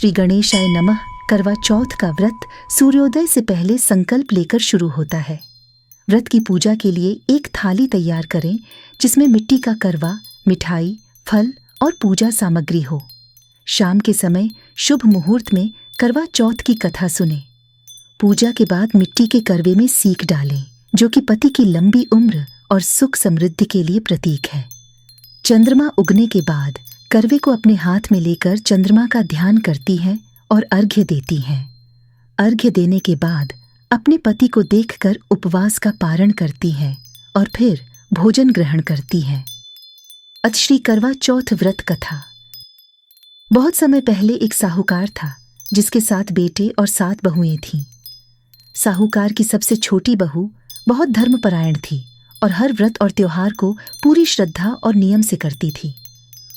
श्री गणेशाय नमः करवा चौथ का व्रत सूर्योदय से पहले संकल्प लेकर शुरू होता है। व्रत की पूजा के लिए एक थाली तैयार करें जिसमें मिट्टी का करवा, मिठाई, फल और पूजा सामग्री हो। शाम के समय शुभ मुहूर्त में करवा चौथ की कथा सुने। पूजा के बाद मिट्टी के करवे में सीख डालें, जो कि पति की लंबी उम्र और सुख समृद्धि के लिए प्रतीक है। चंद्रमा उगने के बाद करवे को अपने हाथ में लेकर चंद्रमा का ध्यान करती है और अर्घ्य देती है। अर्घ्य देने के बाद अपने पति को देखकर उपवास का पारण करती है और फिर भोजन ग्रहण करती है। अथ श्री करवा चौथ व्रत कथा। बहुत समय पहले एक साहूकार था जिसके 7 बेटे और 7 बहुएं थीं। साहूकार की सबसे छोटी बहू बहुत धर्मपरायण थी और हर व्रत और त्योहार को पूरी श्रद्धा और नियम से करती थी।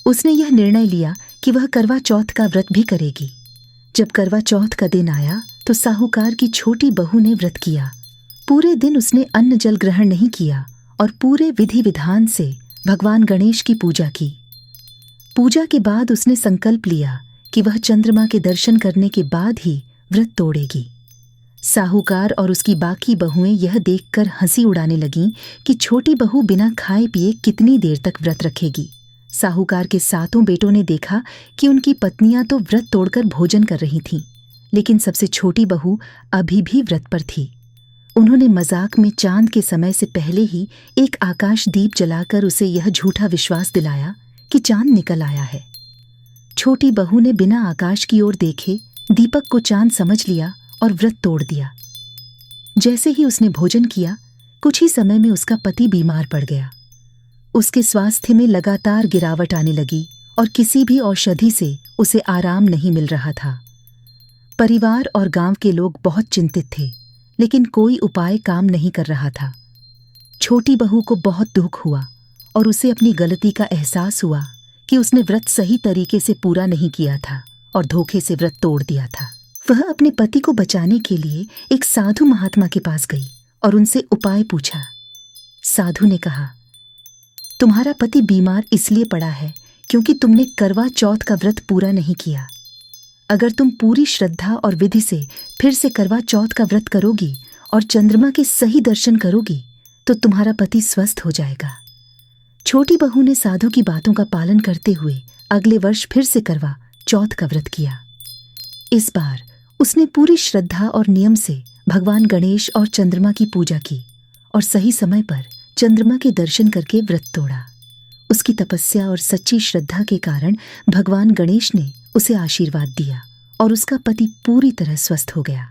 उसने यह निर्णय लिया कि वह करवा चौथ का व्रत भी करेगी। जब करवा चौथ का दिन आया तो साहूकार की छोटी बहू ने व्रत किया। पूरे दिन उसने अन्न जल ग्रहण नहीं किया और पूरे विधि विधान से भगवान गणेश की पूजा की। पूजा के बाद उसने संकल्प लिया कि वह चंद्रमा के दर्शन करने के बाद ही व्रत तोड़ेगी। साहूकार और उसकी बाकी बहुएं यह देखकर हंसी उड़ाने लगीं कि छोटी बहू बिना खाए पिए कितनी देर तक व्रत रखेगी। साहूकार के 7 बेटों ने देखा कि उनकी पत्नियां तो व्रत तोड़कर भोजन कर रही थीं, लेकिन सबसे छोटी बहू अभी भी व्रत पर थी। उन्होंने मजाक में चांद के समय से पहले ही एक आकाश दीप जलाकर उसे यह झूठा विश्वास दिलाया कि चांद निकल आया है। छोटी बहू ने बिना आकाश की ओर देखे दीपक को चांद समझ लिया और व्रत तोड़ दिया। जैसे ही उसने भोजन किया, कुछ ही समय में उसका पति बीमार पड़ गया। उसके स्वास्थ्य में लगातार गिरावट आने लगी और किसी भी औषधि से उसे आराम नहीं मिल रहा था। परिवार और गांव के लोग बहुत चिंतित थे, लेकिन कोई उपाय काम नहीं कर रहा था। छोटी बहू को बहुत दुख हुआ और उसे अपनी गलती का एहसास हुआ कि उसने व्रत सही तरीके से पूरा नहीं किया था और धोखे से व्रत तोड़ दिया था। वह अपने पति को बचाने के लिए एक साधु महात्मा के पास गई और उनसे उपाय पूछा। साधु ने कहा, तुम्हारा पति बीमार इसलिए पड़ा है क्योंकि तुमने करवा चौथ का व्रत पूरा नहीं किया। अगर तुम पूरी श्रद्धा और विधि से फिर से करवा चौथ का व्रत करोगी और चंद्रमा के सही दर्शन करोगी तो तुम्हारा पति स्वस्थ हो जाएगा। छोटी बहू ने साधु की बातों का पालन करते हुए अगले वर्ष फिर से करवा चौथ का व्रत किया। इस बार उसने पूरी श्रद्धा और नियम से भगवान गणेश और चंद्रमा की पूजा की और सही समय पर चंद्रमा के दर्शन करके व्रत तोड़ा। उसकी तपस्या और सच्ची श्रद्धा के कारण भगवान गणेश ने उसे आशीर्वाद दिया और उसका पति पूरी तरह स्वस्थ हो गया।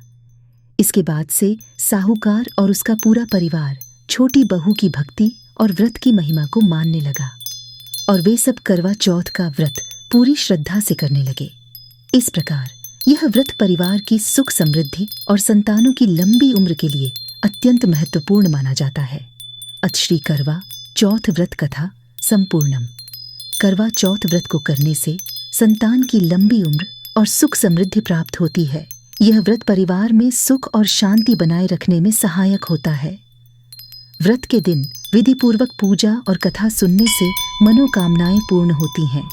इसके बाद से साहूकार और उसका पूरा परिवार छोटी बहू की भक्ति और व्रत की महिमा को मानने लगा और वे सब करवा चौथ का व्रत पूरी श्रद्धा से करने लगे। इस प्रकार यह व्रत परिवार की सुख समृद्धि और संतानों की लंबी उम्र के लिए अत्यंत महत्वपूर्ण माना जाता है। अथ श्री करवा चौथ व्रत कथा संपूर्णम। करवा चौथ व्रत को करने से संतान की लंबी उम्र और सुख समृद्धि प्राप्त होती है। यह व्रत परिवार में सुख और शांति बनाए रखने में सहायक होता है। व्रत के दिन विधिपूर्वक पूजा और कथा सुनने से मनोकामनाएं पूर्ण होती हैं।